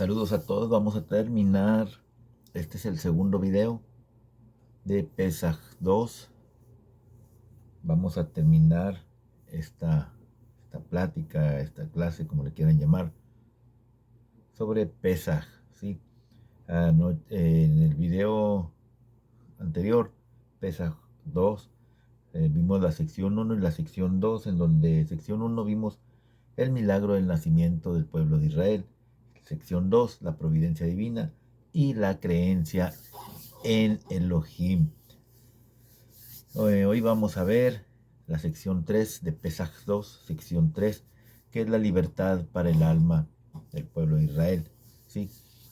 Saludos a todos, vamos a terminar, este es el segundo video de Pesaj 2. Vamos a terminar esta plática, esta clase, como le quieran llamar, sobre Pesaj, ¿sí? En el video anterior, Pesaj 2, vimos la sección 1 y la sección 2, en donde sección 1 vimos el milagro del nacimiento del pueblo de Israel, sección 2, la providencia divina y la creencia en Elohim. Hoy vamos a ver la sección 3 de Pesaj 2, sección 3, que es la libertad para el alma del pueblo de Israel. ¿Sí?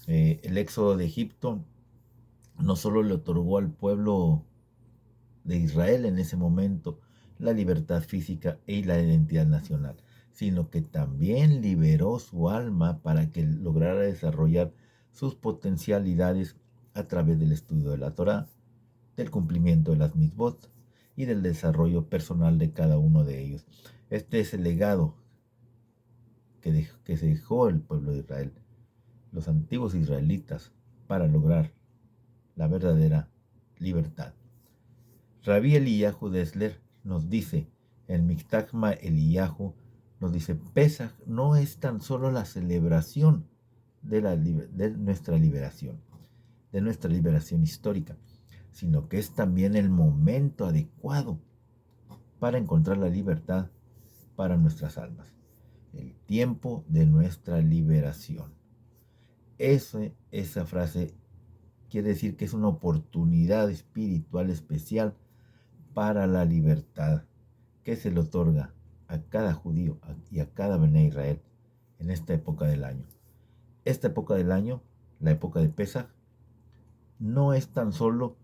El éxodo de Egipto no solo le otorgó al pueblo de Israel en ese momento la libertad física y la identidad nacional, sino que también liberó su alma para que lograra desarrollar sus potencialidades a través del estudio de la Torá, del cumplimiento de las mitzvot y del desarrollo personal de cada uno de ellos. Este es el legado que se dejó el pueblo de Israel, los antiguos israelitas, para lograr la verdadera libertad. Rabí Eliyahu Dessler nos dice, en Miktagma Eliyahu, nos dice, Pesaj no es tan solo la celebración de nuestra liberación histórica, sino que es también el momento adecuado para encontrar la libertad para nuestras almas, el tiempo de nuestra liberación. Esa frase quiere decir que es una oportunidad espiritual especial para la libertad que se le otorga a cada judío y a cada Bené Israel en esta época del año. Esta época del año, la época de Pesaj, no es tan solo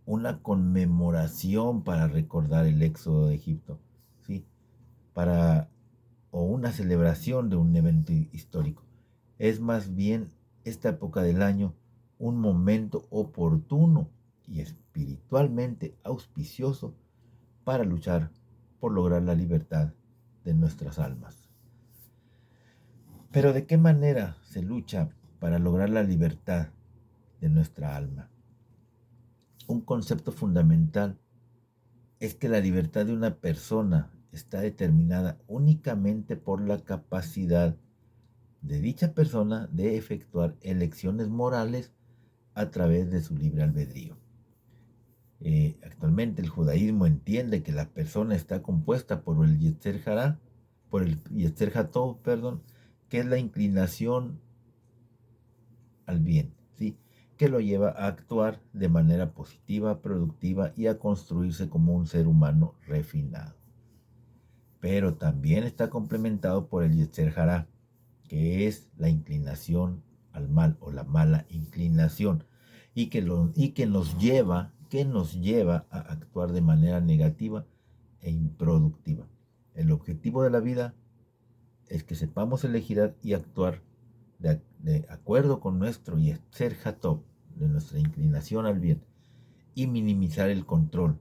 una conmemoración para recordar el éxodo de Egipto, ¿sí? O una celebración de un evento histórico. Es más bien esta época del año un momento oportuno y espiritualmente auspicioso para luchar por lograr la libertad de nuestras almas. Pero ¿de qué manera se lucha para lograr la libertad de nuestra alma? Un concepto fundamental es que la libertad de una persona está determinada únicamente por la capacidad de dicha persona de efectuar elecciones morales a través de su libre albedrío. Actualmente el judaísmo entiende que la persona está compuesta por el Yetzer Hará, por el Yetzer Hatov, que es la inclinación al bien, ¿sí? Que lo lleva a actuar de manera positiva, productiva y a construirse como un ser humano refinado. Pero también está complementado por el Yetzer Hará, que es la inclinación al mal o la mala inclinación, y que nos lleva a actuar de manera negativa e improductiva. El objetivo de la vida es que sepamos elegir y actuar de acuerdo con nuestro Yetzer Hatov, de nuestra inclinación al bien, y minimizar el control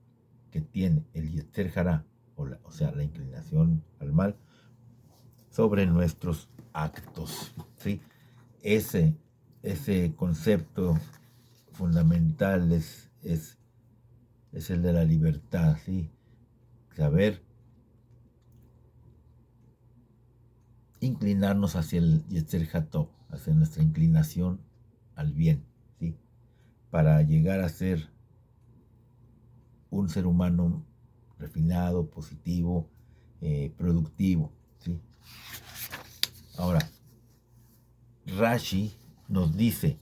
que tiene el Yetzer Hará, o sea, la inclinación al mal, sobre nuestros actos, ¿sí? Ese concepto fundamental es el de la libertad, ¿sí? Saber inclinarnos hacia el Yetzer Hatov, hacia nuestra inclinación al bien, ¿sí? Para llegar a ser un ser humano refinado, positivo, productivo, ¿sí? Ahora, Rashi nos dice,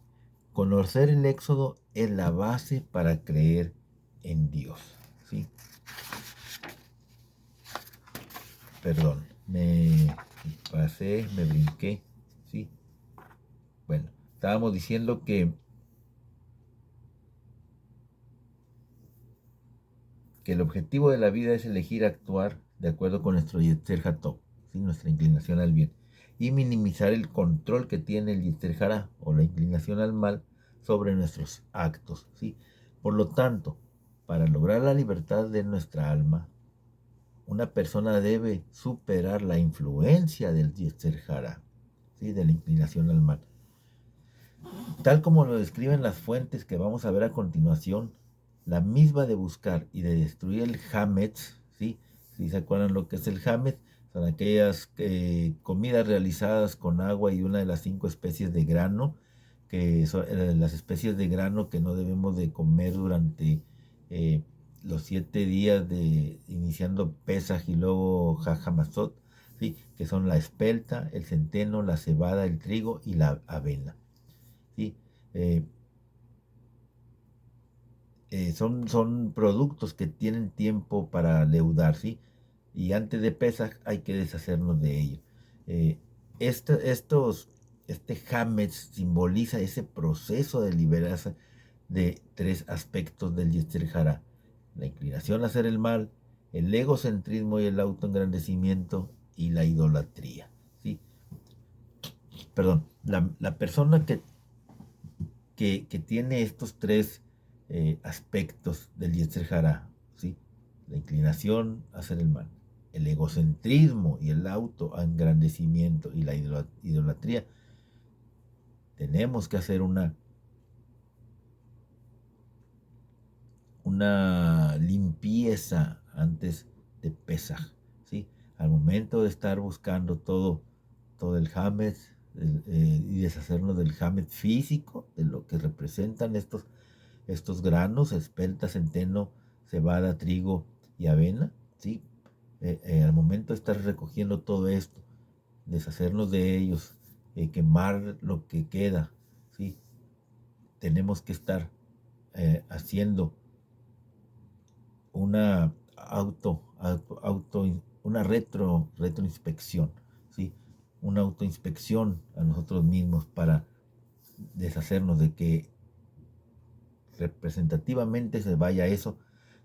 conocer el Éxodo es la base para creer en Dios, ¿sí? Perdón, me pasé, me brinqué, ¿sí? Bueno, estábamos diciendo que el objetivo de la vida es elegir actuar de acuerdo con nuestro Yetzer Hatov, ¿sí? Nuestra inclinación al bien, y minimizar el control que tiene el Yetzer Hará, o la inclinación al mal, sobre nuestros actos, ¿sí? Por lo tanto, para lograr la libertad de nuestra alma, una persona debe superar la influencia del Yetzer Hará, ¿sí? De la inclinación al mal, Tal como lo describen las fuentes que vamos a ver a continuación, la misma de buscar y de destruir el Hametz, ¿sí? Si se acuerdan lo que es el Hametz, son aquellas comidas realizadas con agua y una de las 5 especies de grano, que son las especies de grano que no debemos de comer durante eh, los 7 días de iniciando Pesaj y luego Hamatzot, ¿sí? Que son la espelta, el centeno, la cebada, el trigo y la avena. ¿Sí? Eh, son productos que tienen tiempo para leudar, ¿sí? Y antes de Pesaj hay que deshacernos de ellos. Eh, este Hametz simboliza ese proceso de liberarse de 3 aspectos del Yetzer Hara: la inclinación a hacer el mal, el egocentrismo y el autoengrandecimiento y la idolatría, ¿sí? Perdón, la persona que tiene estos 3 aspectos del Yetzer Hara, ¿sí? La inclinación a hacer el mal, el egocentrismo y el autoengrandecimiento y la idolatría. Tenemos que hacer una limpieza antes de Pesaj, ¿sí? Al momento de estar buscando todo el Hametz y deshacernos del Hametz físico, de lo que representan estos granos: espelta, centeno, cebada, trigo y avena, ¿sí? Al momento de estar recogiendo todo esto, deshacernos de ellos, quemar lo que queda, ¿sí? Tenemos que estar haciendo una una retroinspección, ¿sí? Una autoinspección a nosotros mismos para deshacernos de que representativamente se vaya eso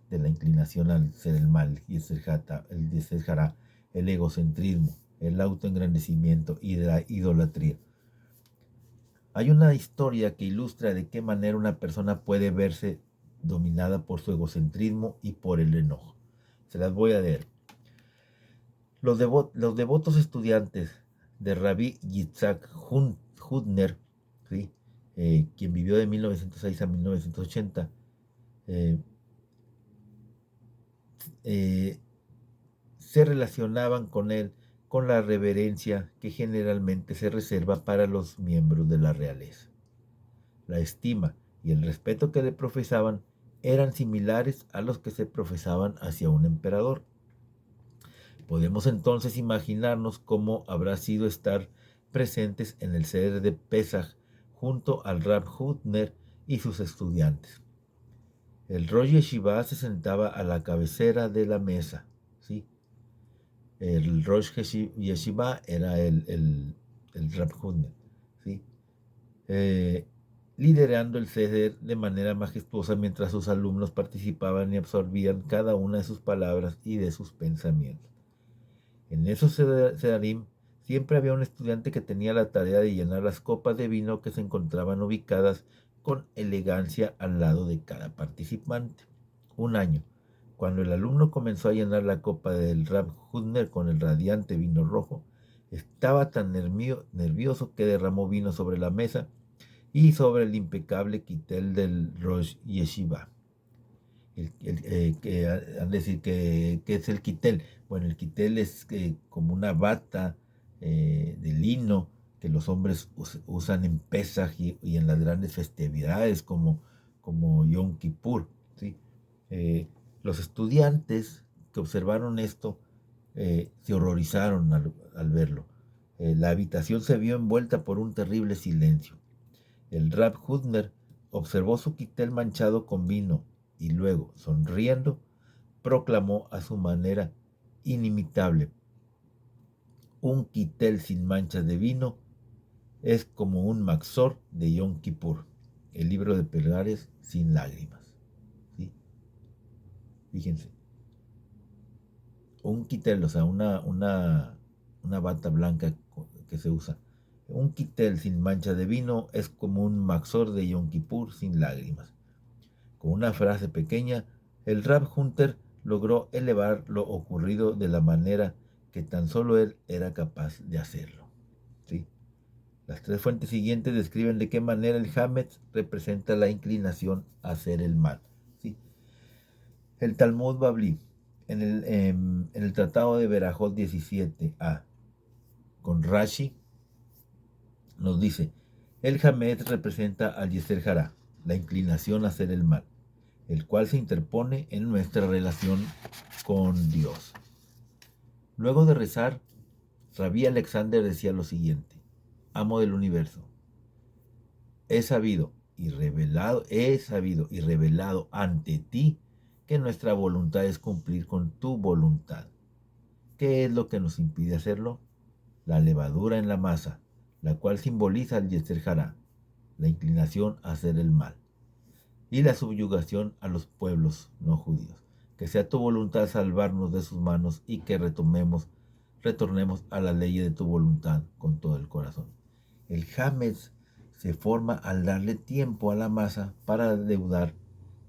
de la inclinación al ser el mal, y el Yetzer, el egocentrismo, el autoengrandecimiento y de la idolatría. Hay una historia que ilustra de qué manera una persona puede verse dominada por su egocentrismo y por el enojo. Se las voy a leer. Los devotos estudiantes de Rabbi Yitzhak Hutner, ¿sí? Quien vivió de 1906 a 1980, eh, eh, se relacionaban con él con la reverencia que generalmente se reserva para los miembros de la realeza. La estima y el respeto que le profesaban eran similares a los que se profesaban hacia un emperador. Podemos entonces imaginarnos cómo habrá sido estar presentes en el Seder de Pesaj junto al Rab Hutner y sus estudiantes. El Rosh Yeshiva se sentaba a la cabecera de la mesa, ¿sí? El Rosh Yeshiva era el Rab Hutner, ¿sí? Eh, Liderando el Seder de manera majestuosa mientras sus alumnos participaban y absorbían cada una de sus palabras y de sus pensamientos. En esos Sedarim siempre había un estudiante que tenía la tarea de llenar las copas de vino que se encontraban ubicadas con elegancia al lado de cada participante. Un año, cuando el alumno comenzó a llenar la copa del Rab Hutner con el radiante vino rojo, estaba tan nervioso que derramó vino sobre la mesa y sobre el impecable quitel del Rosh Yeshiva. Han de decir que es el quitel. Bueno, el quitel es como una bata de lino que los hombres usan en Pesaj y en las grandes festividades como Yom Kippur, ¿sí? Los estudiantes que observaron esto se horrorizaron al verlo. La habitación se vio envuelta por un terrible silencio. El Rab Hutner observó su quitel manchado con vino y luego, sonriendo, proclamó a su manera inimitable: un quitel sin manchas de vino es como un maxor de Yom Kippur, el libro de plegarias sin lágrimas. ¿Sí? Fíjense, un quitel, o sea, una bata blanca que se usa. Un quitel sin mancha de vino es como un maxor de Yom Kippur sin lágrimas. Con una frase pequeña, el Rab Hunter logró elevar lo ocurrido de la manera que tan solo él era capaz de hacerlo, ¿sí? Las tres fuentes siguientes describen de qué manera el Hametz representa la inclinación a hacer el mal. ¿Sí? El Talmud Babli, en el Tratado de Berajot 17a, con Rashi, nos dice, el Hametz representa al Yeser Hará, la inclinación a hacer el mal, el cual se interpone en nuestra relación con Dios. Luego de rezar, Rabí Alexander decía lo siguiente: Amo del universo, he sabido y revelado ante ti que nuestra voluntad es cumplir con tu voluntad. ¿Qué es lo que nos impide hacerlo? La levadura en la masa, la cual simboliza el Yetzer Hará, la inclinación a hacer el mal, y la subyugación a los pueblos no judíos. Que sea tu voluntad salvarnos de sus manos y que retornemos a la ley de tu voluntad con todo el corazón. El Hametz se forma al darle tiempo a la masa para deudar,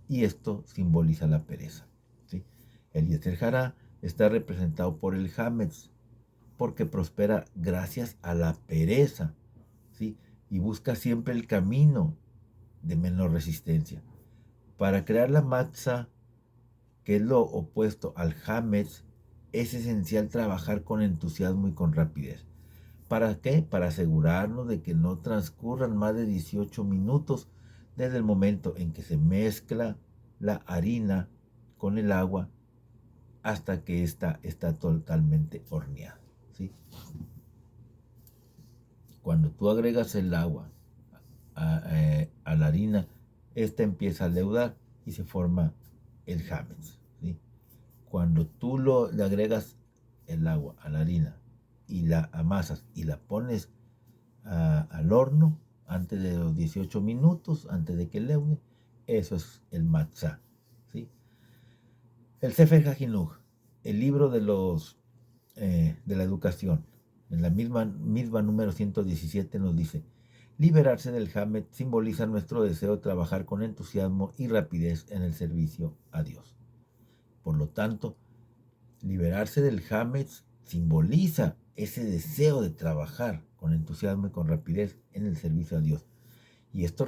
y esto simboliza la pereza. ¿Sí? El Yetzer Hará está representado por el Hametz porque prospera gracias a la pereza, ¿sí? Y busca siempre el camino de menor resistencia. Para crear la matzah, que es lo opuesto al hametz, es esencial trabajar con entusiasmo y con rapidez. ¿Para qué? Para asegurarnos de que no transcurran más de 18 minutos desde el momento en que se mezcla la harina con el agua hasta que ésta está totalmente horneada. ¿Sí? Cuando tú agregas el agua a la harina, esta empieza a leudar y se forma el hametz. ¿Sí? Cuando tú le agregas el agua a la harina y la amasas y la pones al horno antes de los 18 minutos, antes de que leude, eso es el matzah. ¿Sí? El Sefer HaJinuj, el libro de la educación, en la misma número 117 nos dice: liberarse del hametz simboliza nuestro deseo de trabajar con entusiasmo y rapidez en el servicio a Dios. Por lo tanto, liberarse del hametz simboliza ese deseo de trabajar con entusiasmo y con rapidez en el servicio a Dios. Y esto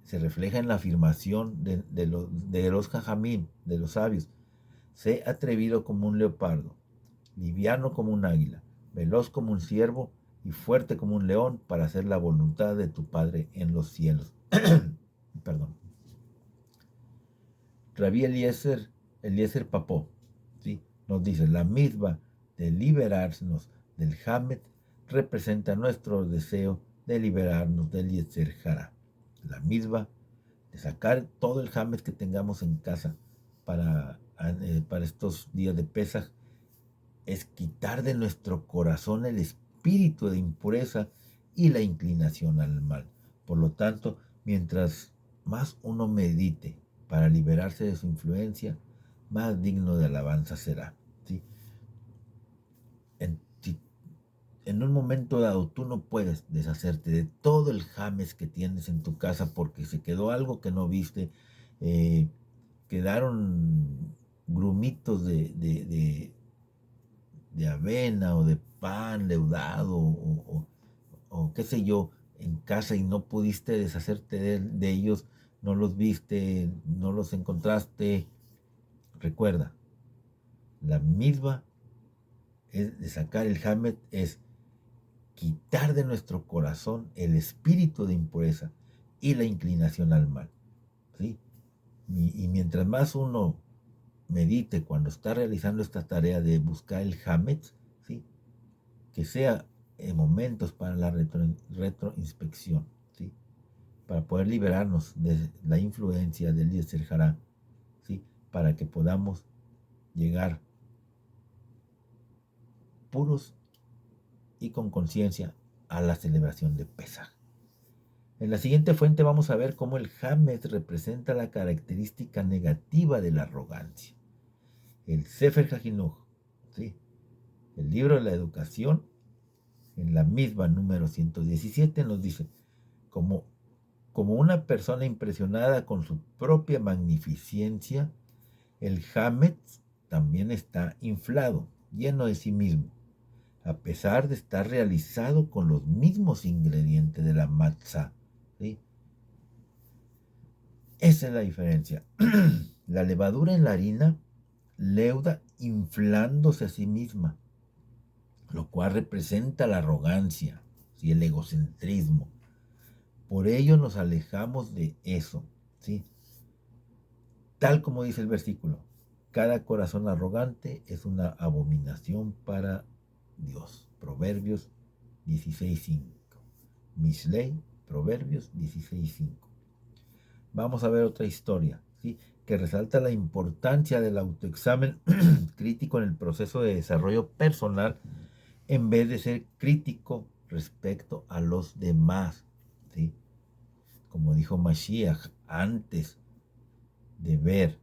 se refleja en la afirmación de los jajamim, de los sabios: sé atrevido como un leopardo, liviano como un águila, veloz como un ciervo y fuerte como un león para hacer la voluntad de tu Padre en los cielos. Perdón. Rabí Eliezer Papó, ¿sí? Nos dice: la misma de liberarnos del hametz representa nuestro deseo de liberarnos del Yetzer Hará. La misma de sacar todo el hametz que tengamos en casa para estos días de Pesaj es quitar de nuestro corazón el espíritu de impureza y la inclinación al mal. Por lo tanto, mientras más uno medite para liberarse de su influencia, más digno de alabanza será. ¿Sí? En un momento dado tú no puedes deshacerte de todo el james que tienes en tu casa porque se quedó algo que no viste, quedaron grumitos de avena o de pan leudado o qué sé yo en casa y no pudiste deshacerte de ellos, no los viste, no los encontraste. Recuerda, la misma es de sacar el hametz, es quitar de nuestro corazón el espíritu de impureza y la inclinación al mal. ¿Sí? Y mientras más uno medite cuando está realizando esta tarea de buscar el hametz, ¿sí? Que sea en momentos para la retroinspección, ¿sí? Para poder liberarnos de la influencia del Yetzer Hará, ¿sí? Para que podamos llegar puros y con conciencia a la celebración de Pesaj. En la siguiente fuente vamos a ver cómo el hametz representa la característica negativa de la arrogancia. El Sefer HaJinuj, ¿sí? El libro de la educación, en la misma número 117, nos dice: como una persona impresionada con su propia magnificencia, el hametz también está inflado, lleno de sí mismo. a pesar de estar realizado con los mismos ingredientes de la matzá. ¿Sí? Esa es la diferencia. La levadura en la harina leuda inflándose a sí misma, lo cual representa la arrogancia y el egocentrismo. Por ello nos alejamos de eso, ¿sí? Tal como dice el versículo, cada corazón arrogante es una abominación para Dios. Proverbios 16:5. Misley, Proverbios 16:5. Vamos a ver otra historia, ¿sí? Que resalta la importancia del autoexamen crítico en el proceso de desarrollo personal en vez de ser crítico respecto a los demás, ¿sí? Como dijo Mashiach, antes de ver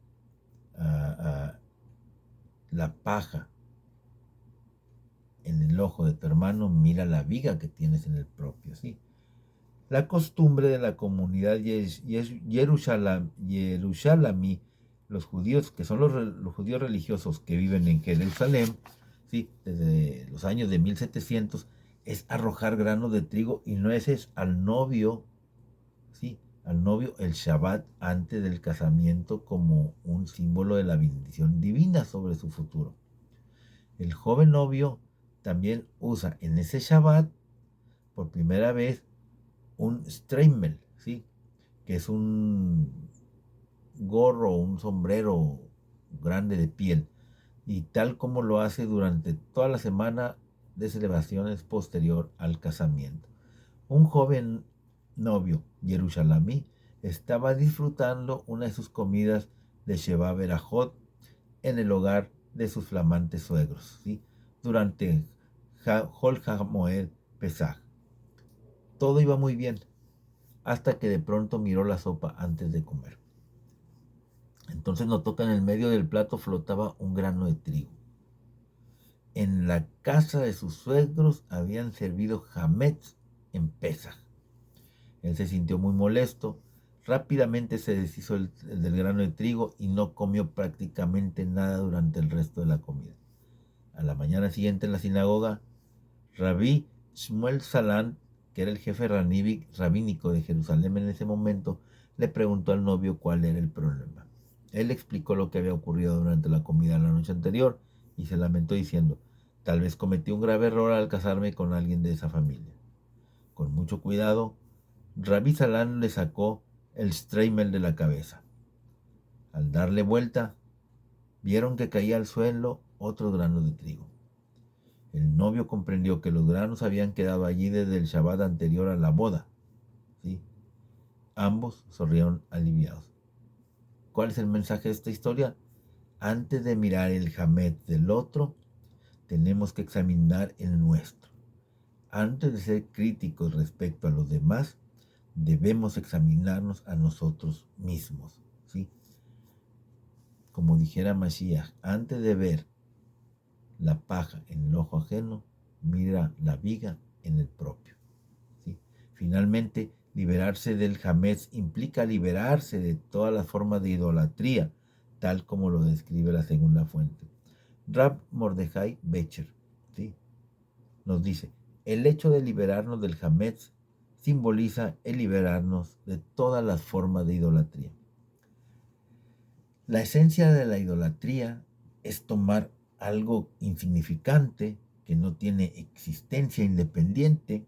la paja en el ojo de tu hermano, mira la viga que tienes en el propio, ¿sí? La costumbre de la comunidad Yerushalamí, los judíos, que son los judíos religiosos que viven en Jerusalén, ¿sí? Desde los años de 1700, es arrojar grano de trigo y nueces al novio, ¿sí? Al novio el Shabbat antes del casamiento como un símbolo de la bendición divina sobre su futuro. El joven novio también usa en ese Shabbat por primera vez un streimel, ¿sí? Que es un gorro, un sombrero grande de piel, y tal como lo hace durante toda la semana de celebraciones posterior al casamiento. Un joven novio, Jerusalemí, estaba disfrutando una de sus comidas de Sheva Berajot en el hogar de sus flamantes suegros, ¿sí? Durante Hol HaMoed Pesach. Todo iba muy bien, hasta que de pronto miró la sopa antes de comer. Entonces notó que en el medio del plato flotaba un grano de trigo. En la casa de sus suegros habían servido hametz en Pesaj. Él se sintió muy molesto. Rápidamente se deshizo el del grano de trigo y no comió prácticamente nada durante el resto de la comida. A la mañana siguiente en la sinagoga, Rabí Shmuel Salant, que era el jefe rabínico de Jerusalén en ese momento, le preguntó al novio cuál era el problema. Él le explicó lo que había ocurrido durante la comida la noche anterior y se lamentó diciendo, tal vez cometí un grave error al casarme con alguien de esa familia. Con mucho cuidado, Rabí Salán le sacó el streimel de la cabeza. Al darle vuelta, vieron que caía al suelo otro grano de trigo. El novio comprendió que los granos habían quedado allí desde el Shabbat anterior a la boda, ¿sí? Ambos sonrieron aliviados. ¿Cuál es el mensaje de esta historia? Antes de mirar el hametz del otro, tenemos que examinar el nuestro. Antes de ser críticos respecto a los demás, debemos examinarnos a nosotros mismos, ¿sí? Como dijera Mashiach, antes de ver la paja en el ojo ajeno, mira la viga en el propio, ¿sí? Finalmente, liberarse del hametz implica liberarse de todas las formas de idolatría, tal como lo describe la segunda fuente. Rab Mordejai Becher, ¿sí? Nos dice, el hecho de liberarnos del hametz simboliza el liberarnos de todas las formas de idolatría. La esencia de la idolatría es tomar algo insignificante que no tiene existencia independiente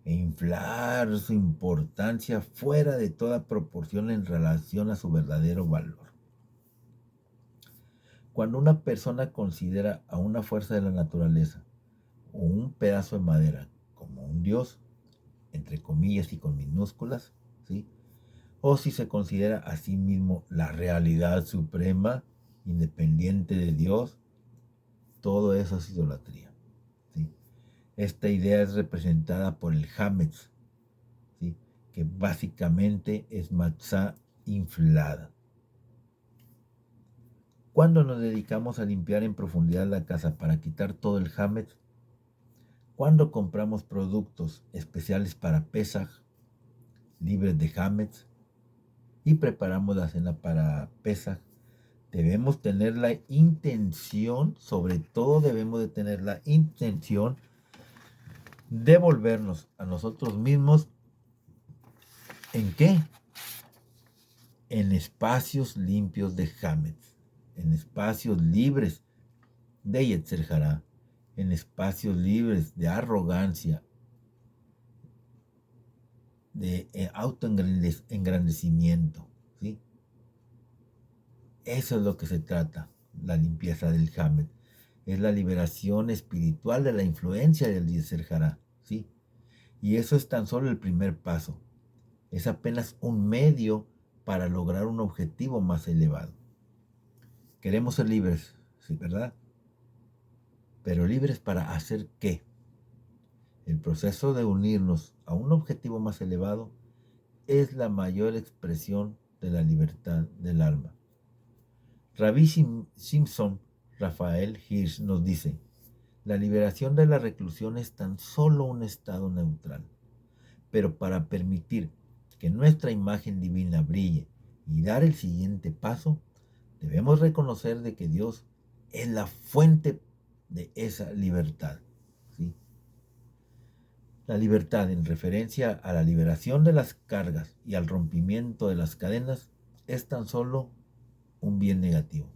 e inflar su importancia fuera de toda proporción en relación a su verdadero valor. Cuando una persona considera a una fuerza de la naturaleza o un pedazo de madera como un dios, entre comillas y con minúsculas, ¿sí? O si se considera a sí mismo la realidad suprema, independiente de Dios, todo eso es idolatría, ¿sí? Esta idea es representada por el hametz, ¿sí? Que básicamente es matzá inflada. Cuando nos dedicamos a limpiar en profundidad la casa para quitar todo el hametz, cuando compramos productos especiales para Pesaj, libres de hametz, y preparamos la cena para Pesaj, Debemos tener la intención, sobre todo debemos de tener la intención de volvernos a nosotros mismos. ¿En qué? En espacios limpios de Hametz, en espacios libres de Yetzer Hará, en espacios libres de arrogancia, de autoengrandecimiento, ¿sí? Eso es lo que se trata, la limpieza del Hametz. Es la liberación espiritual de la influencia del Yetzer Hará, ¿sí? Y eso es tan solo el primer paso. Es apenas un medio para lograr un objetivo más elevado. Queremos ser libres, ¿sí, verdad? Pero libres para hacer ¿qué? El proceso de unirnos a un objetivo más elevado es la mayor expresión de la libertad del alma. Rabbi Simpson Rafael Hirsch nos dice, la liberación de la reclusión es tan solo un estado neutral, pero para permitir que nuestra imagen divina brille y dar el siguiente paso, debemos reconocer de que Dios es la fuente de esa libertad, ¿sí? La libertad, en referencia a la liberación de las cargas y al rompimiento de las cadenas, es tan solo un bien negativo.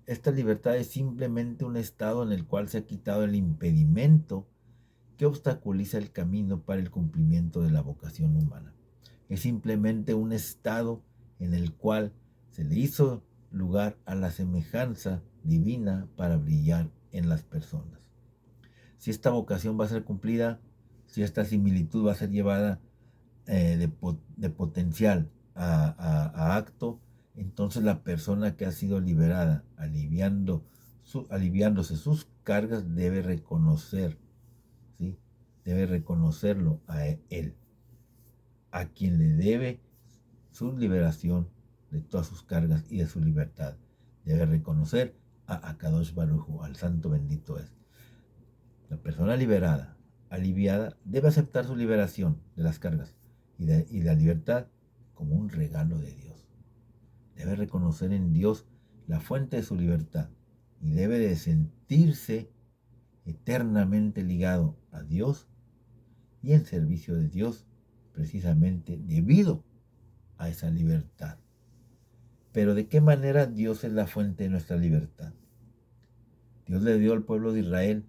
Esta libertad es simplemente un estado en el cual se ha quitado el impedimento que obstaculiza el camino para el cumplimiento de la vocación humana. Es simplemente un estado en el cual se le hizo lugar a la semejanza divina para brillar en las personas. Si esta vocación va a ser cumplida, si esta similitud va a ser llevada de potencial a acto, entonces la persona que ha sido liberada, aliviándose sus cargas, debe reconocer, ¿sí? Debe reconocerlo a él, a quien le debe su liberación de todas sus cargas y de su libertad. Debe reconocer a Akadosh Baruj Hu, al Santo bendito es. La persona liberada, aliviada, debe aceptar su liberación de las cargas y la libertad como un regalo de Dios. Debe reconocer en Dios la fuente de su libertad y debe de sentirse eternamente ligado a Dios y en servicio de Dios, precisamente debido a esa libertad. Pero ¿de qué manera Dios es la fuente de nuestra libertad? Dios le dio al pueblo de Israel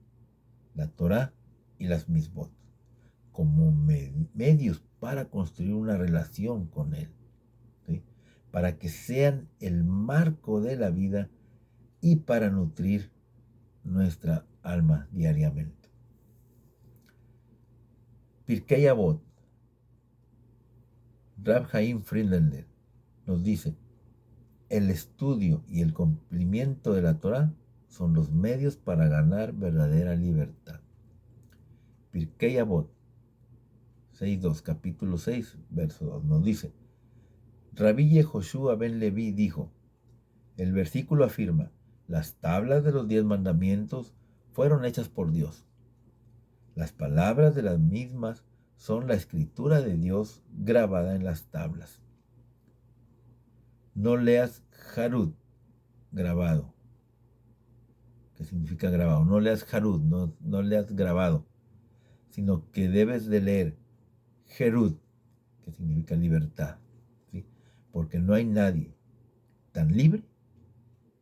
la Torá y las Misbot como medios para construir una relación con Él, ¿sí? Para que sean el marco de la vida y para nutrir nuestra alma diariamente. Pirkei Avot, Rab Chaim Friedlander nos dice, el estudio y el cumplimiento de la Torá son los medios para ganar verdadera libertad. Pirkei Avot 6.2, capítulo 6, verso 2, nos dice, Rabbi Yehoshua ben Levi dijo, el versículo afirma, las tablas de los 10 mandamientos fueron hechas por Dios. Las palabras de las mismas son la escritura de Dios grabada en las tablas. No leas Harut, grabado. ¿Qué significa grabado? No leas Harut, no leas grabado, sino que debes de leer Herut, que significa libertad, ¿sí? Porque no hay nadie tan libre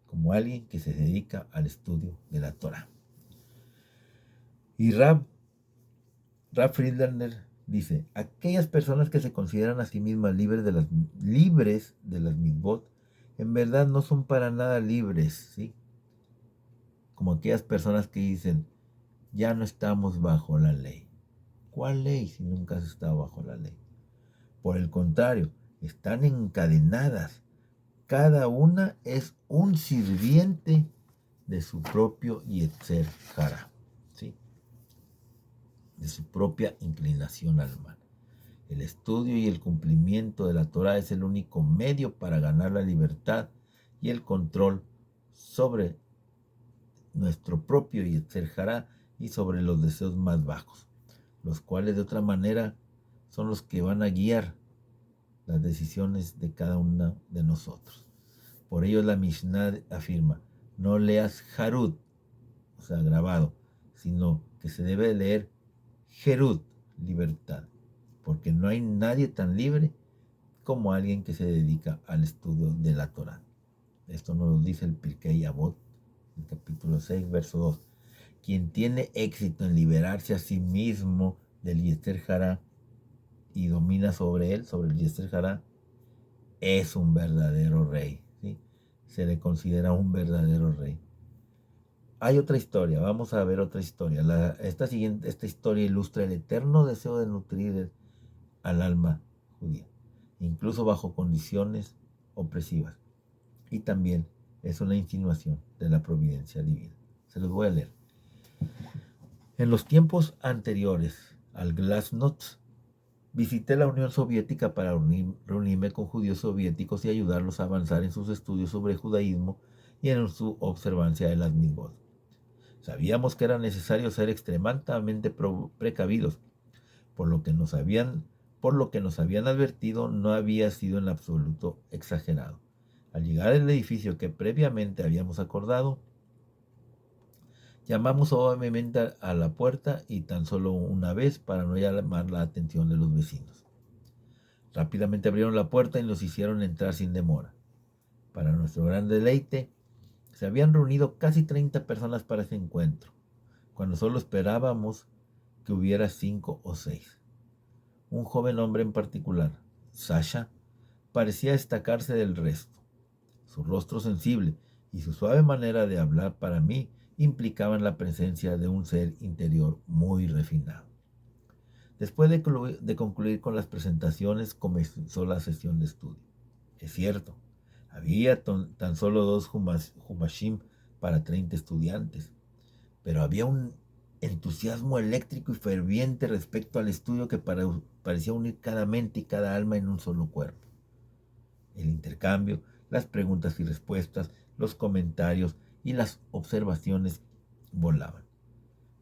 como alguien que se dedica al estudio de la Torah. Y Rab Friedlander dice, aquellas personas que se consideran a sí mismas libres de las mitzvot, en verdad no son para nada libres, ¿sí? Como aquellas personas que dicen, ya no estamos bajo la ley. ¿Cuál ley si nunca has estado bajo la ley? Por el contrario, están encadenadas. Cada una es un sirviente de su propio Yetzer Hará, ¿sí? De su propia inclinación al mal. El estudio y el cumplimiento de la Torah es el único medio para ganar la libertad y el control sobre nuestro propio Yetzer Hará y sobre los deseos más bajos, los cuales de otra manera son los que van a guiar las decisiones de cada uno de nosotros. Por ello la Mishnah afirma, no leas Harut, o sea, grabado, sino que se debe leer Gerut, libertad, porque no hay nadie tan libre como alguien que se dedica al estudio de la Torah. Esto nos lo dice el Pirkei Avot, el capítulo 6, verso 2. Quien tiene éxito en liberarse a sí mismo del Yetzer Hará y domina sobre él, sobre el Yetzer Hará, es un verdadero rey, ¿sí? Se le considera un verdadero rey. Hay otra historia, vamos a ver otra historia. Esta historia ilustra el eterno deseo de nutrir al alma judía, incluso bajo condiciones opresivas. Y también es una insinuación de la providencia divina. Se los voy a leer. En los tiempos anteriores al Glasnost, visité la Unión Soviética para reunirme con judíos soviéticos y ayudarlos a avanzar en sus estudios sobre judaísmo y en su observancia de las mitzvot. Sabíamos que era necesario ser extremadamente precavidos, por lo que nos habían advertido no había sido en absoluto exagerado. Al llegar al edificio que previamente habíamos acordado, llamamos suavemente a la puerta y tan solo una vez para no llamar la atención de los vecinos. Rápidamente abrieron la puerta y nos hicieron entrar sin demora. Para nuestro gran deleite, se habían reunido casi 30 personas para ese encuentro, cuando solo esperábamos que hubiera 5 o 6. Un joven hombre en particular, Sasha, parecía destacarse del resto. Su rostro sensible y su suave manera de hablar para mí implicaban la presencia de un ser interior muy refinado. Después de concluir con las presentaciones, comenzó la sesión de estudio. Es cierto, había tan solo 2 Humashim para 30 estudiantes, pero había un entusiasmo eléctrico y ferviente respecto al estudio que parecía unir cada mente y cada alma en un solo cuerpo. El intercambio, las preguntas y respuestas, los comentarios y las observaciones volaban.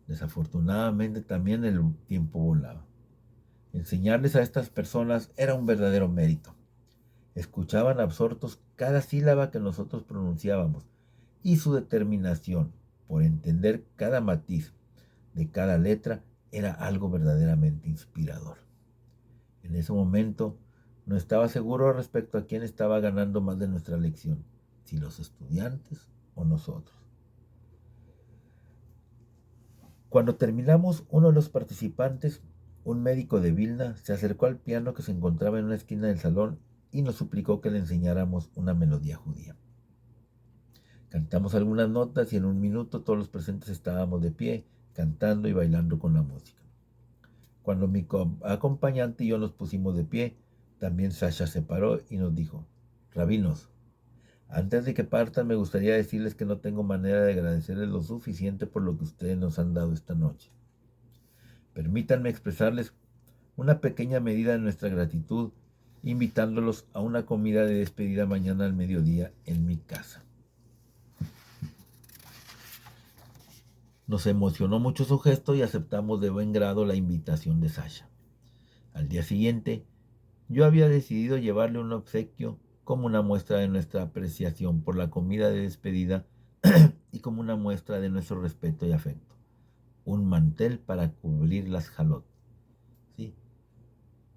Desafortunadamente también el tiempo volaba. Enseñarles a estas personas era un verdadero mérito. Escuchaban absortos cada sílaba que nosotros pronunciábamos y su determinación por entender cada matiz de cada letra era algo verdaderamente inspirador. En ese momento no estaba seguro respecto a quién estaba ganando más de nuestra lección, si los estudiantes o nosotros. Cuando terminamos, uno de los participantes, un médico de Vilna, se acercó al piano que se encontraba en una esquina del salón y nos suplicó que le enseñáramos una melodía judía. Cantamos algunas notas y en un minuto todos los presentes estábamos de pie, cantando y bailando con la música. Cuando mi acompañante y yo nos pusimos de pie, también Sasha se paró y nos dijo: Rabinos, antes de que partan me gustaría decirles que no tengo manera de agradecerles lo suficiente por lo que ustedes nos han dado esta noche. Permítanme expresarles una pequeña medida de nuestra gratitud, invitándolos a una comida de despedida mañana al mediodía en mi casa. Nos emocionó mucho su gesto y aceptamos de buen grado la invitación de Sasha. Al día siguiente, yo había decidido llevarle un obsequio como una muestra de nuestra apreciación por la comida de despedida y como una muestra de nuestro respeto y afecto. Un mantel para cubrir las jalot. ¿Sí?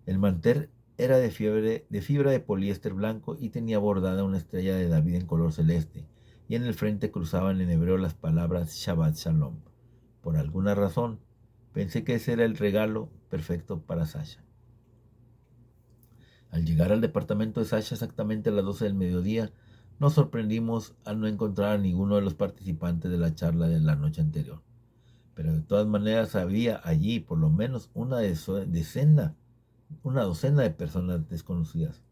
El mantel era de fibra de poliéster blanco y tenía bordada una estrella de David en color celeste, y en el frente cruzaban en hebreo las palabras Shabbat Shalom. Por alguna razón, pensé que ese era el regalo perfecto para Sasha. Al llegar al departamento de Sasha exactamente a las 12 del mediodía, nos sorprendimos al no encontrar a ninguno de los participantes de la charla de la noche anterior. Pero de todas maneras había allí por lo menos una docena de personas desconocidas.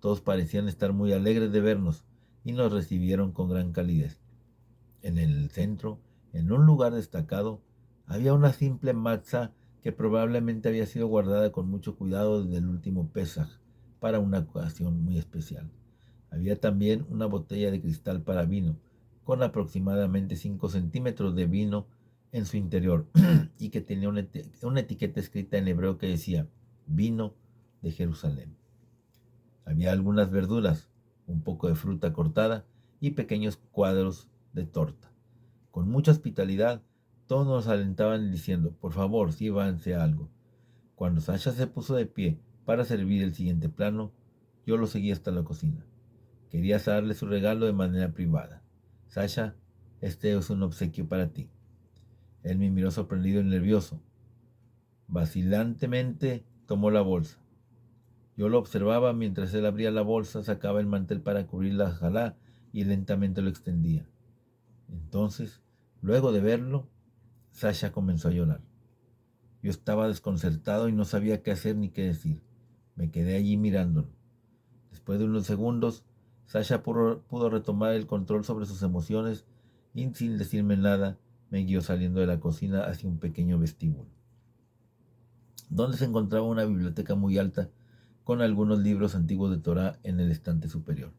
Todos parecían estar muy alegres de vernos y nos recibieron con gran calidez. En el centro, en un lugar destacado, había una simple matzá que probablemente había sido guardada con mucho cuidado desde el último Pesaj para una ocasión muy especial. Había también una botella de cristal para vino, con aproximadamente 5 centímetros de vino en su interior y que tenía una etiqueta escrita en hebreo que decía: vino de Jerusalén. Había algunas verduras, un poco de fruta cortada y pequeños cuadros de torta. Con mucha hospitalidad, todos nos alentaban diciendo, por favor, sírvanse algo. Cuando Sasha se puso de pie para servir el siguiente plano, yo lo seguí hasta la cocina. Quería darle su regalo de manera privada. Sasha, este es un obsequio para ti. Él me miró sorprendido y nervioso. Vacilantemente tomó la bolsa. Yo lo observaba mientras él abría la bolsa, sacaba el mantel para cubrir la jalá y lentamente lo extendía. Entonces, luego de verlo, Sasha comenzó a llorar. Yo estaba desconcertado y no sabía qué hacer ni qué decir. Me quedé allí mirándolo. Después de unos segundos, Sasha pudo retomar el control sobre sus emociones y sin decirme nada, me guió saliendo de la cocina hacia un pequeño vestíbulo, donde se encontraba una biblioteca muy alta con algunos libros antiguos de Torá en el estante superior.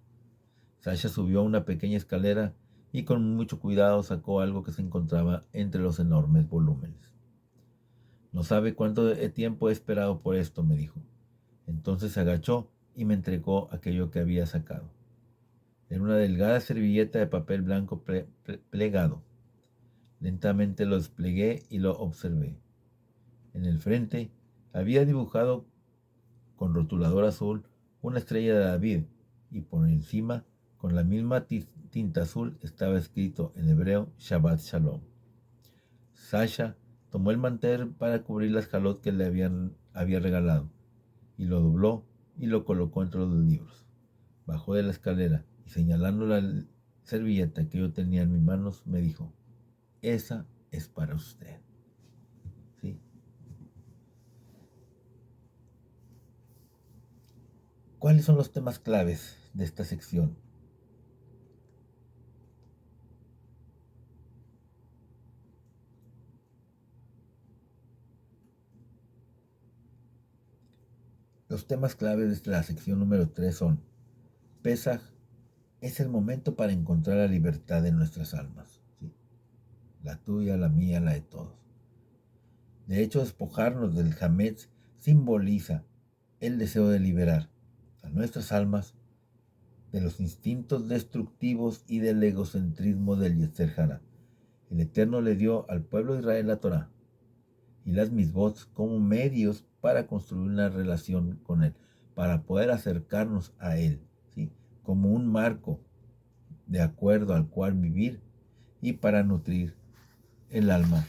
Sasha subió a una pequeña escalera y con mucho cuidado sacó algo que se encontraba entre los enormes volúmenes. No sabe cuánto tiempo he esperado por esto, me dijo. Entonces se agachó y me entregó aquello que había sacado. Era una delgada servilleta de papel blanco plegado. Lentamente lo desplegué y lo observé. En el frente había dibujado con rotulador azul una estrella de David y por encima, con la misma tinta azul, estaba escrito en hebreo Shabbat Shalom. Sasha tomó el mantel para cubrir las jalot que le había regalado y lo dobló y lo colocó entre los libros. Bajó de la escalera y señalando la servilleta que yo tenía en mis manos, me dijo, esa es para usted. ¿Sí? ¿Cuáles son los temas claves de esta sección? Los temas claves de la sección número 3 son: Pesaj es el momento para encontrar la libertad de nuestras almas. ¿Sí? La tuya, la mía, la de todos. De hecho, despojarnos del Hametz simboliza el deseo de liberar a nuestras almas de los instintos destructivos y del egocentrismo del Yetzer Hara. El Eterno le dio al pueblo de Israel la Torá y las Mitzvot como medios para construir una relación con Él, para poder acercarnos a Él, ¿sí? Como un marco de acuerdo al cual vivir y para nutrir el alma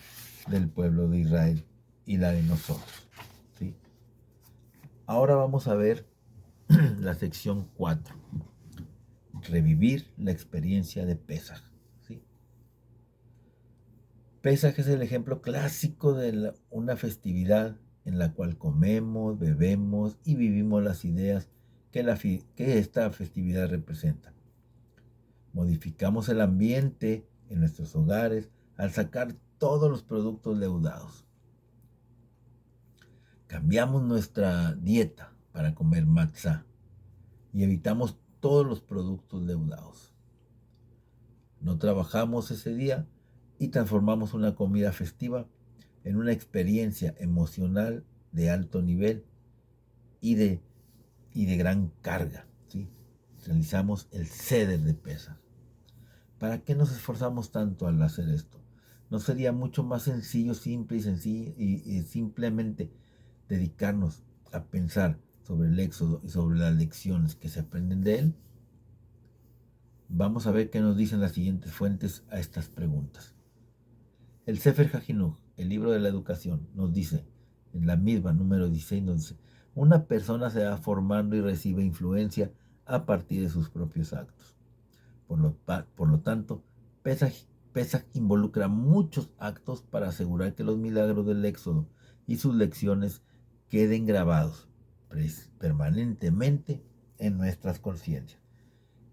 del pueblo de Israel y la de nosotros, ¿sí? Ahora vamos a ver la sección 4. Revivir la experiencia de Pesaj. ¿Sí? Pesaj es el ejemplo clásico de una festividad en la cual comemos, bebemos y vivimos las ideas que esta festividad representa. Modificamos el ambiente en nuestros hogares al sacar todos los productos leudados. Cambiamos nuestra dieta para comer matzá y evitamos todos los productos leudados. No trabajamos ese día y transformamos una comida festiva en una experiencia emocional de alto nivel y de gran carga. ¿Sí? Realizamos el Seder de Pesaj. ¿Para qué nos esforzamos tanto al hacer esto? ¿No sería mucho más sencillo, simple y sencillo y simplemente dedicarnos a pensar sobre el Éxodo y sobre las lecciones que se aprenden de él? Vamos a ver qué nos dicen las siguientes fuentes a estas preguntas. El Sefer HaJinuj, el libro de la educación, nos dice, en la misma número 16, nos dice, una persona se va formando y recibe influencia a partir de sus propios actos. Por lo tanto, Pesaj involucra muchos actos para asegurar que los milagros del Éxodo y sus lecciones queden grabados permanentemente en nuestras conciencias.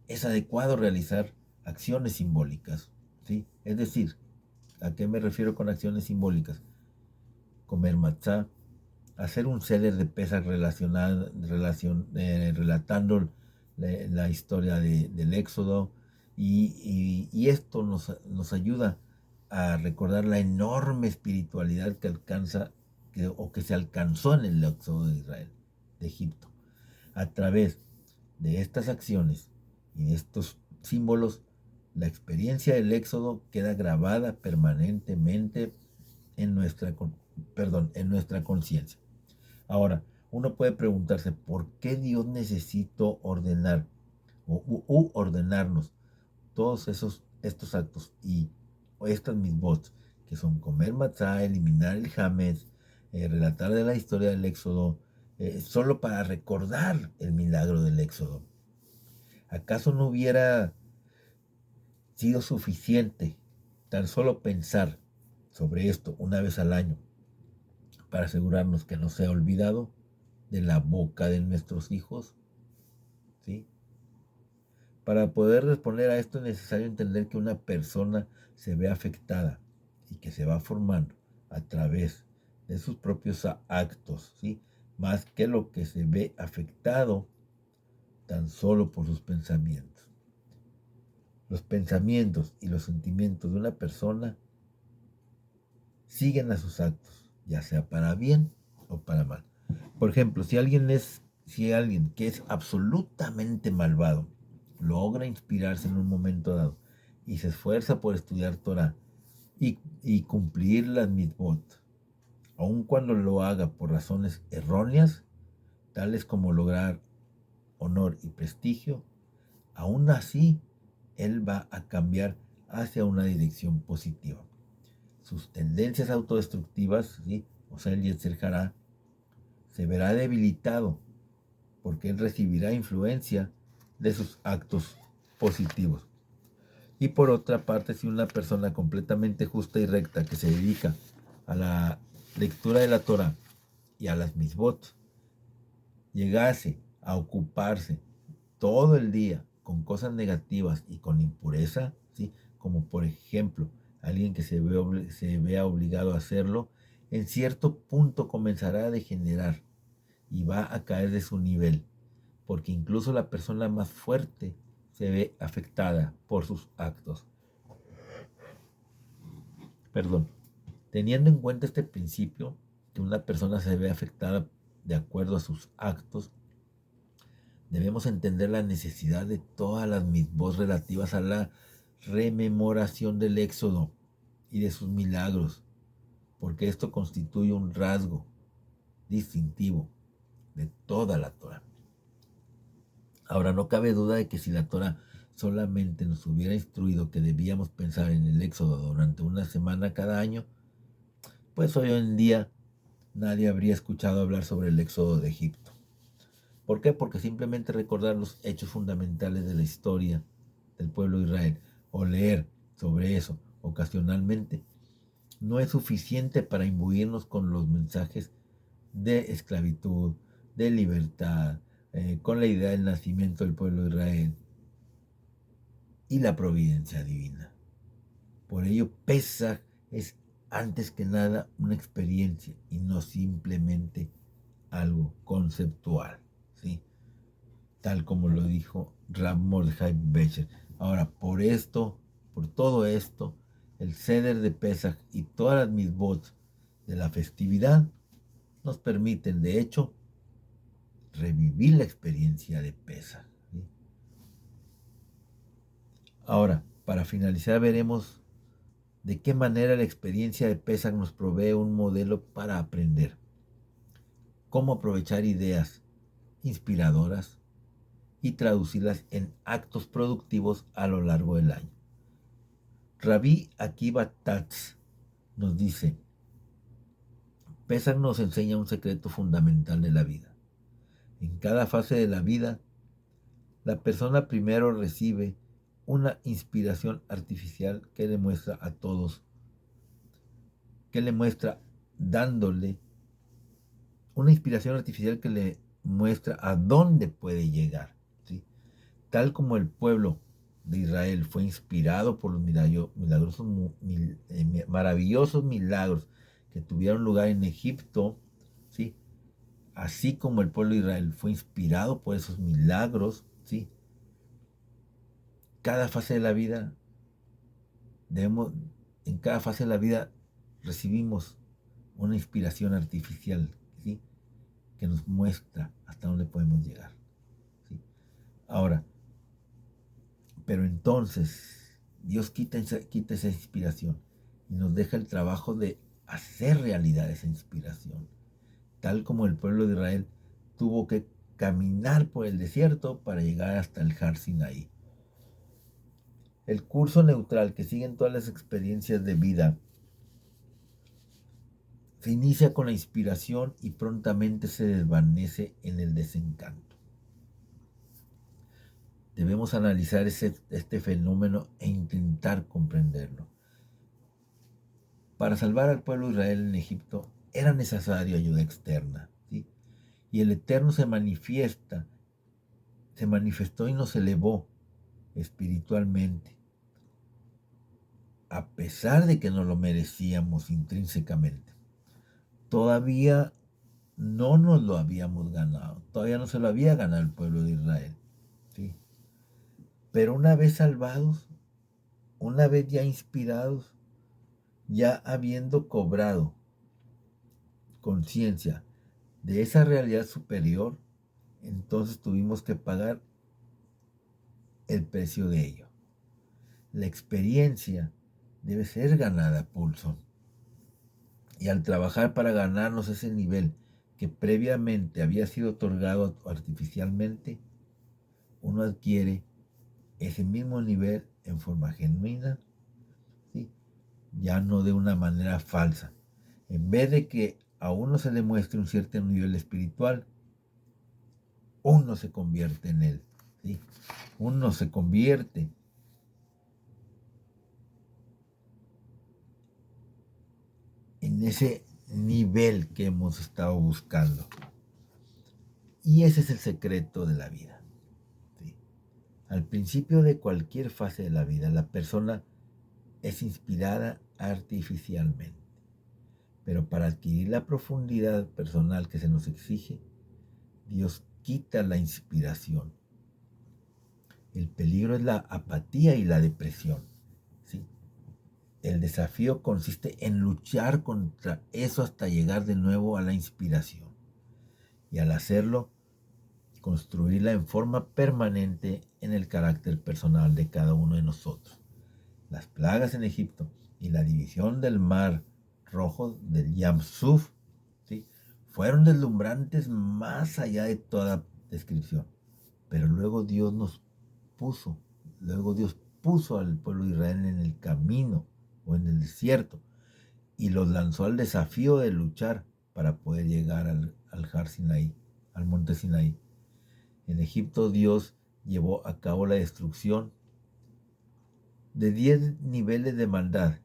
Es adecuado realizar acciones simbólicas, ¿sí? Es decir, ¿a qué me refiero con acciones simbólicas? Comer matzá, hacer un Seder de Pesaj relatando la historia del Éxodo, y esto nos ayuda a recordar la enorme espiritualidad que se alcanzó en el Éxodo de Israel, de Egipto. A través de estas acciones y estos símbolos, la experiencia del Éxodo queda grabada permanentemente en nuestra conciencia. Ahora, uno puede preguntarse, ¿por qué Dios necesitó ordenar u ordenarnos todos estos actos y estas misbot, que son comer matzá, eliminar el hametz, relatar de la historia del Éxodo, solo para recordar el milagro del Éxodo? ¿Acaso no hubiera sido suficiente tan solo pensar sobre esto una vez al año para asegurarnos que no sea olvidado de la boca de nuestros hijos? ¿Sí? Para poder responder a esto es necesario entender que una persona se ve afectada y que se va formando a través de sus propios actos, ¿sí? Más que lo que se ve afectado tan solo por sus pensamientos. Los pensamientos y los sentimientos de una persona siguen a sus actos, ya sea para bien o para mal. Por ejemplo, si alguien que es absolutamente malvado logra inspirarse en un momento dado y se esfuerza por estudiar Torah y cumplir las mitzvot, aun cuando lo haga por razones erróneas, tales como lograr honor y prestigio, aún así él va a cambiar hacia una dirección positiva. Sus tendencias autodestructivas, ¿sí? O sea, el Yetzer Hará, se verá debilitado porque él recibirá influencia de sus actos positivos. Y por otra parte, si una persona completamente justa y recta que se dedica a la lectura de la Torah y a las misbot llegase a ocuparse todo el día con cosas negativas y con impureza, ¿sí? Como por ejemplo alguien que se vea obligado a hacerlo, en cierto punto comenzará a degenerar y va a caer de su nivel, porque incluso la persona más fuerte se ve afectada por sus actos. Perdón. Teniendo en cuenta este principio, que una persona se ve afectada de acuerdo a sus actos, debemos entender la necesidad de todas las mitzvot relativas a la rememoración del Éxodo y de sus milagros, porque esto constituye un rasgo distintivo de toda la Torah. Ahora, no cabe duda de que si la Torah solamente nos hubiera instruido que debíamos pensar en el Éxodo durante una semana cada año, pues hoy en día nadie habría escuchado hablar sobre el Éxodo de Egipto. ¿Por qué? Porque simplemente recordar los hechos fundamentales de la historia del pueblo de Israel o leer sobre eso ocasionalmente no es suficiente para imbuirnos con los mensajes de esclavitud, de libertad, con la idea del nacimiento del pueblo de Israel y la providencia divina. Por ello, Pesaj es antes que nada una experiencia y no simplemente algo conceptual, ¿sí? Tal como lo dijo Rav Mordechai Becher. Ahora, por todo esto, el Seder de Pesaj y todas las mitzvot de la festividad nos permiten, de hecho, revivir la experiencia de Pesaj, ¿sí? Ahora, para finalizar, veremos de qué manera la experiencia de Pesaj nos provee un modelo para aprender, cómo aprovechar ideas inspiradoras y traducirlas en actos productivos a lo largo del año. Rabbi Akiva Tatz nos dice, Pesach nos enseña un secreto fundamental de la vida. En cada fase de la vida, la persona primero recibe una inspiración artificial que le muestra a todos, que le muestra dándole una inspiración artificial que le muestra a dónde puede llegar, ¿sí? Tal como el pueblo de Israel fue inspirado por los maravillosos milagros que tuvieron lugar en Egipto, ¿sí? Así como el pueblo de Israel fue inspirado por esos milagros, ¿sí? Cada fase de la vida, debemos, en cada fase de la vida recibimos una inspiración artificial, ¿sí? Que nos muestra hasta dónde podemos llegar, ¿sí? Ahora, Pero entonces Dios quita esa inspiración y nos deja el trabajo de hacer realidad esa inspiración. Tal como el pueblo de Israel tuvo que caminar por el desierto para llegar hasta el Har Sinaí. El curso neutral que siguen todas las experiencias de vida se inicia con la inspiración y prontamente se desvanece en el desencanto. Debemos analizar este fenómeno e intentar comprenderlo. Para salvar al pueblo de Israel en Egipto era necesaria ayuda externa, ¿sí? Y el Eterno se manifestó y nos elevó espiritualmente, a pesar de que no lo merecíamos intrínsecamente. Todavía no nos lo habíamos ganado, todavía no se lo había ganado el pueblo de Israel, ¿sí? Pero una vez salvados, una vez ya inspirados, ya habiendo cobrado conciencia de esa realidad superior, entonces tuvimos que pagar el precio de ello. La experiencia debe ser ganada a pulso. Y al trabajar para ganarnos ese nivel que previamente había sido otorgado artificialmente, uno adquiere ese mismo nivel en forma genuina, ¿sí? Ya no de una manera falsa. En vez de que a uno se le muestre un cierto nivel espiritual, uno se convierte en él, ¿sí? Uno se convierte en ese nivel que hemos estado buscando. Y ese es el secreto de la vida, ¿sí? Al principio de cualquier fase de la vida, la persona es inspirada artificialmente. Pero para adquirir la profundidad personal que se nos exige, Dios quita la inspiración. El peligro es la apatía y la depresión, ¿sí? El desafío consiste en luchar contra eso hasta llegar de nuevo a la inspiración. Y al hacerlo, construirla en forma permanente en el carácter personal de cada uno de nosotros. Las plagas en Egipto y la división del mar rojo, del Yam Suf, ¿sí?, fueron deslumbrantes más allá de toda descripción. Pero luego Dios puso al pueblo de Israel en el camino o en el desierto y los lanzó al desafío de luchar para poder llegar al Har Sinaí, al monte Sinaí. En Egipto Dios llevó a cabo la destrucción de 10 niveles de maldad,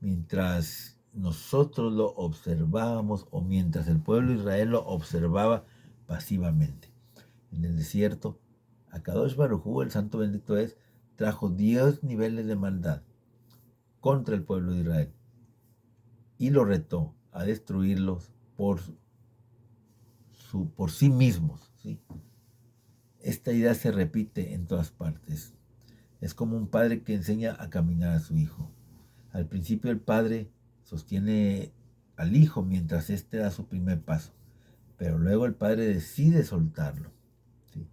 mientras nosotros lo observábamos o mientras el pueblo de Israel lo observaba pasivamente. En el desierto, Akadosh Baruj Hu, el santo bendito es, trajo 10 niveles de maldad contra el pueblo de Israel y lo retó a destruirlos por sí mismos, ¿sí? Esta idea se repite en todas partes. Es como un padre que enseña a caminar a su hijo. Al principio el padre sostiene al hijo mientras éste da su primer paso, pero luego el padre decide soltarlo, ¿sí?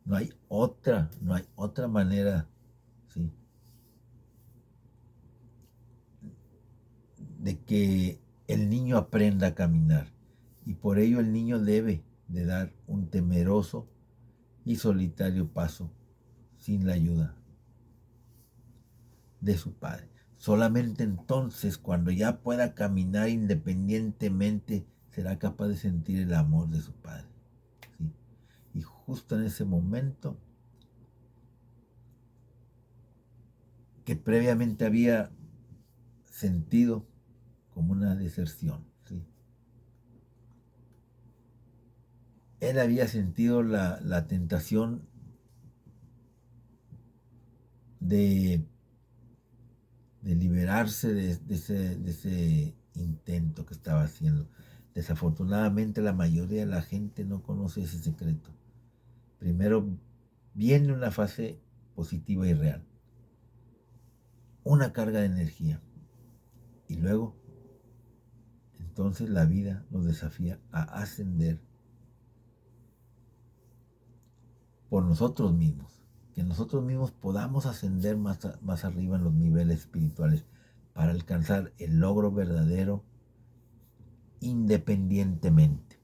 No hay otra manera, ¿sí?, de que el niño aprenda a caminar. Y por ello el niño debe de dar un temeroso y solitario paso sin la ayuda de su padre. Solamente entonces, cuando ya pueda caminar independientemente, será capaz de sentir el amor de su padre, ¿sí? Y justo en ese momento que previamente había sentido como una deserción, ¿sí?, él había sentido la tentación de liberarse de ese intento que estaba haciendo. Desafortunadamente la mayoría de la gente no conoce ese secreto. Primero viene una fase positiva y real, una carga de energía, y luego entonces la vida nos desafía a ascender por nosotros mismos, que nosotros mismos podamos ascender más arriba en los niveles espirituales para alcanzar el logro verdadero independientemente.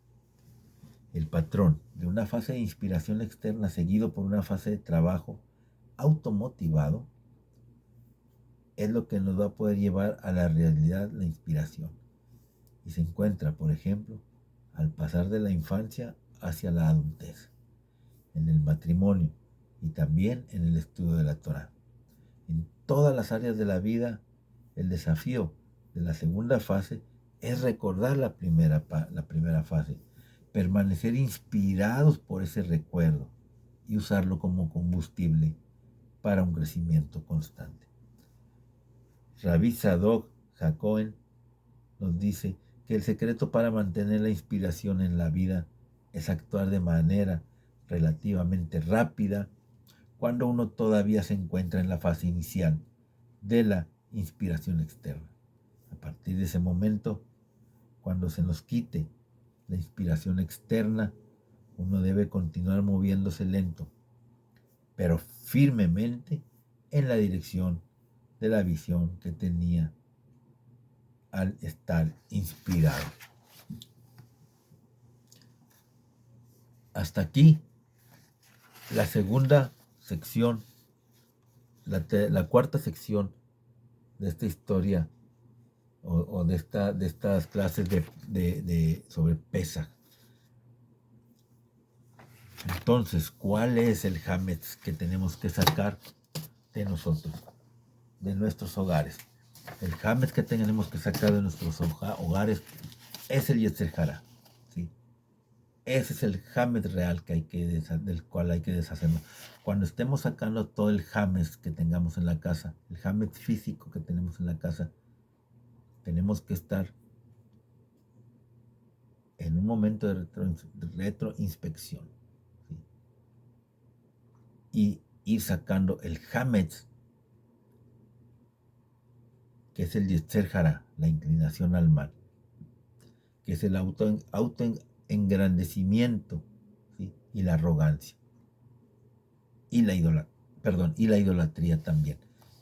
El patrón de una fase de inspiración externa seguido por una fase de trabajo automotivado es lo que nos va a poder llevar a la realidad, la inspiración. Y se encuentra, por ejemplo, al pasar de la infancia hacia la adultez, en el matrimonio y también en el estudio de la Torá. En todas las áreas de la vida, el desafío de la segunda fase es recordar la primera fase, permanecer inspirados por ese recuerdo y usarlo como combustible para un crecimiento constante. Rabbi Zadok Hakohen nos dice que el secreto para mantener la inspiración en la vida es actuar de manera relativamente rápida cuando uno todavía se encuentra en la fase inicial de la inspiración externa. A partir de ese momento, cuando se nos quite la inspiración externa, uno debe continuar moviéndose lento, pero firmemente en la dirección de la visión que tenía al estar inspirado. Hasta aquí la segunda sección, la cuarta sección de esta historia o de estas clases sobre Pesaj. Entonces, ¿cuál es el Hametz que tenemos que sacar de nosotros, de nuestros hogares? El Hametz que tenemos que sacar de nuestros hogares es el Yetzer Hara, ¿sí? Ese es el Hametz real del cual hay que deshacernos. Cuando estemos sacando todo el Hametz que tengamos en la casa, el Hametz físico que tenemos en la casa, tenemos que estar en un momento de retroinspección, ¿sí? Y ir sacando el Hametz, que es el Yetzer Hara, la inclinación al mal, que es el autoengrandecimiento, ¿sí? Y la arrogancia, y la idolatría también.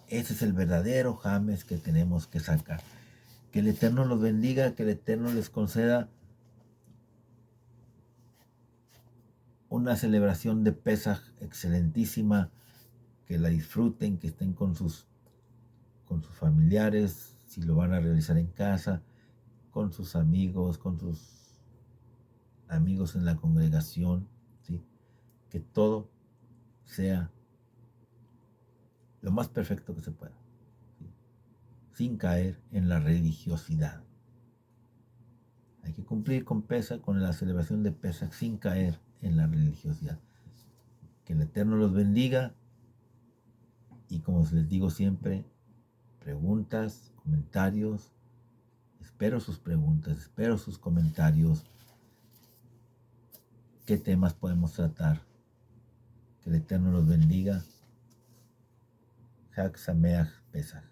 Ese es el verdadero Hametz que tenemos que sacar. Que el Eterno los bendiga, que el Eterno les conceda una celebración de Pesaj excelentísima, que la disfruten, que estén con sus familiares, si lo van a realizar en casa, con sus amigos en la congregación, ¿sí? Que todo sea lo más perfecto que se pueda, ¿sí? Sin caer en la religiosidad. Hay que cumplir con la celebración de Pesaj sin caer en la religiosidad. Que el Eterno los bendiga y, como les digo siempre, preguntas, comentarios, espero sus preguntas, espero sus comentarios. ¿Qué temas podemos tratar? Que el Eterno los bendiga. Chag Sameach Pesaj.